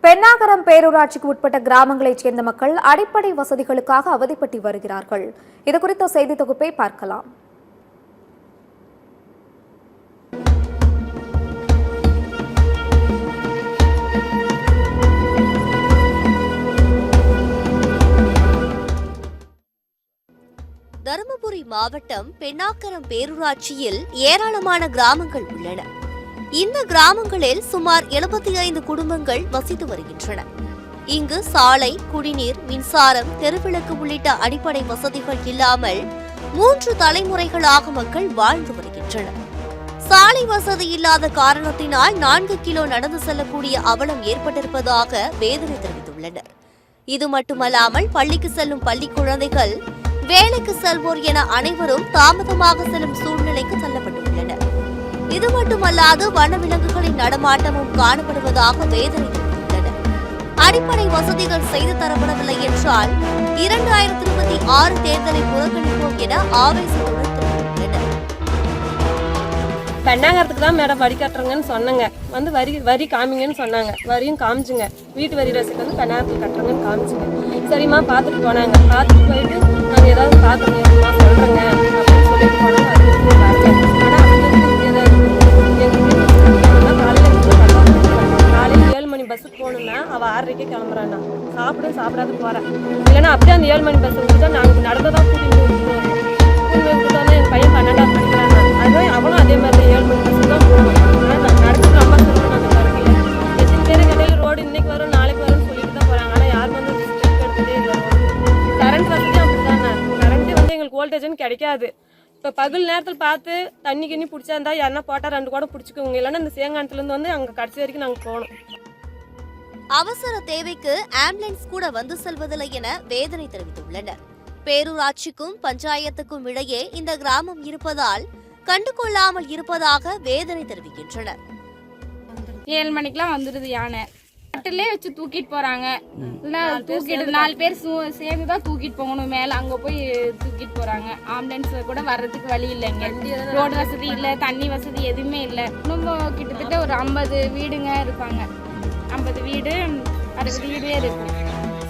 பென்னாகரம் பேரூராட்சிக்கு உட்பட்ட கிராமங்களைச் சேர்ந்த மக்கள் அடிப்படை வசதிகளுக்காக அவதிப்பட்டு வருகிறார்கள். இதுகுறித்த செய்தி தொகுப்பை பார்க்கலாம். தருமபுரி மாவட்டம் பென்னாகரம் பேரூராட்சியில் ஏராளமான கிராமங்கள் உள்ளன. இந்த கிராமங்களில் சுமார் 75 குடும்பங்கள் வசித்து வருகின்றன. இங்கு சாலை, குடிநீர், மின்சாரம், தெருவிளக்கு உள்ளிட்ட அடிப்படை வசதிகள் இல்லாமல் 3 தலைமுறைகளாக மக்கள் வாழ்ந்து வருகின்றனர். சாலை வசதி இல்லாத காரணத்தினால் 4 கிலோ நடந்து செல்லக்கூடிய அவலம் ஏற்பட்டிருப்பதாக வேதனை தெரிவித்துள்ளனர். இது மட்டுமல்லாமல் பள்ளிக்கு செல்லும் பள்ளி குழந்தைகள், வேலைக்கு செல்வோர் என அனைவரும் தாமதமாக செல்லும் சூழ்நிலைக்கு தள்ளப்பட்டுள்ளனர். இது மட்டுமல்லாது வனவிலங்குகளின் நடமாட்டமும் காணப்படுவதாக வேதனை தெரிவித்துள்ளனர். அடிப்படை வசதிகள் செய்து தரப்படவில்லை என்றால் 2026 தேர்தலை புறக்கணிப்போம் என ஆவேசத்துடன் தெரிவித்துள்ளனர். பெண்ணாங்கறதுக்கு தான் மேடம் வரி கட்டுறங்கன்னு சொன்னாங்க. வந்து வரி காமிங்கன்னு சொன்னாங்க. வரியும் காமிச்சுங்க. வீட்டு வரி ரசீது வந்து பெண்ணாங்கறதுக்கு கட்டுறங்கன்னு காமிச்சுங்க. சரிம்மா பார்த்துட்டு போனாங்க. பார்த்துட்டு போயிட்டு நாங்கள் ஏதாவது பார்த்துருங்க சொல்கிறேங்க அப்படின்னு சொல்லிட்டு போனாங்க. காலையில் 7 மணி பஸ்ஸுக்கு போகணுன்னா அவள் 6:30 கிளம்புறாண்ணா. சாப்பிடாது போகிறேன். இல்லைன்னா அப்படியே அந்த 7 மணி பஸ் விட்டுட்டா நாங்கள் நடந்து தான் கூட்டிகிட்டு விட்டுட்டோன்னா எங்கள் பையன் 12வது படிக்கிறாங்க. அதுவே அவனும் அதே மாதிரி 7 மணி பஸ்ஸுக்கு தான் போகணும். ஆனால் நான் நடந்துட்டு ரொம்ப சொல்லணும். அந்த கருவியில் எத்தனை பேர் இடையில ரோடு இன்னைக்கு வரும் நாளைக்கு வரும்னு சொல்லிட்டு தான் போகிறாங்க. ஆனால் யார் வந்து ஸ்டெப் எடுத்துகிட்டே இல்லை. கரண்ட் வசதியும் அப்படி தானே. கரண்ட்டு வந்து எங்களுக்கு வோல்டேஜ்னு கிடைக்காது. இப்போ பகல் நேரத்தில் பார்த்து தண்ணி கிண்ணி பிடிச்சா இருந்தால் யாருன்னா போட்டால் 2 கூட பிடிச்சிக்குவோங்க. இல்லைன்னா இந்த சேங்கானத்துலேருந்து வந்து அங்கே கடைசி வரைக்கும் நாங்கள் போகணும். அவசர தேவைக்கு ஆம்புலன்ஸ் கூட வந்து செல்வதில்லை என வேதனை தெரிவித்துள்ளனர். பேரூராட்சிக்கும் பஞ்சாயத்துக்கும் இடையே இந்த கிராமம் இருப்பதால் கண்டுகொள்ளாமல் இருப்பதாக வேதனை தெரிவிக்கின்றனர். 7 மணிக்கெல்லாம் வந்துடுது யானை. கட்டிலே வச்சு தூக்கிட்டு போறாங்க. இல்ல தூக்கிட்டு 4 பேர் சேர்ந்துதான் தூக்கிட்டு போகணும். மேல அங்க போய் தூக்கிட்டு போறாங்க. ஆம்புலன்ஸ் கூட வர்றதுக்கு வழி இல்லைங்க. ரோடு வசதி இல்ல, தண்ணி வசதி எதுவுமே இல்ல. குடும்பம் கிட்டத்தட்ட ஒரு 50 வீடுங்க இருப்பாங்க. 50 வீடு 60 வீடு இருக்கு.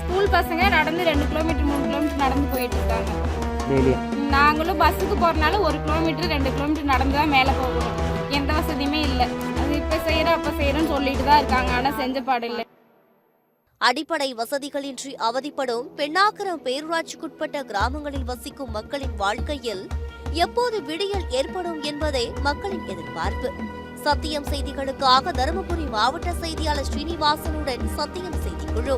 ஸ்கூல் பசங்க நடந்து 2 கிலோமீட்டர் 3 கிலோமீட்டர் நடந்து போயிட்டு இருக்காங்க. நாங்களும் பஸ்ஸுக்கு போறதுனால 1 கிலோமீட்டர் 2 கிலோமீட்டர் நடந்துதான் மேல போகணும். எந்த வசதியுமே இல்லை. அது இப்ப செய்யறோம் அப்ப செய்யறோம்னு சொல்லிட்டு தான் இருக்காங்க. ஆனா செஞ்ச பாடில்லை. அடிப்படை வசதிகளின்றி அவதிப்படும் பென்னாகரம் பேரூராட்சிக்குட்பட்ட கிராமங்களில் வசிக்கும் மக்களின் வாழ்க்கையில் எப்போது விடியல் ஏற்படும் என்பதே மக்களின் எதிர்பார்ப்பு. சத்தியம் செய்திகளுக்காக தருமபுரி மாவட்ட செய்தியாளர் ஸ்ரீனிவாசனுடன் சத்தியம் செய்திக்குழு.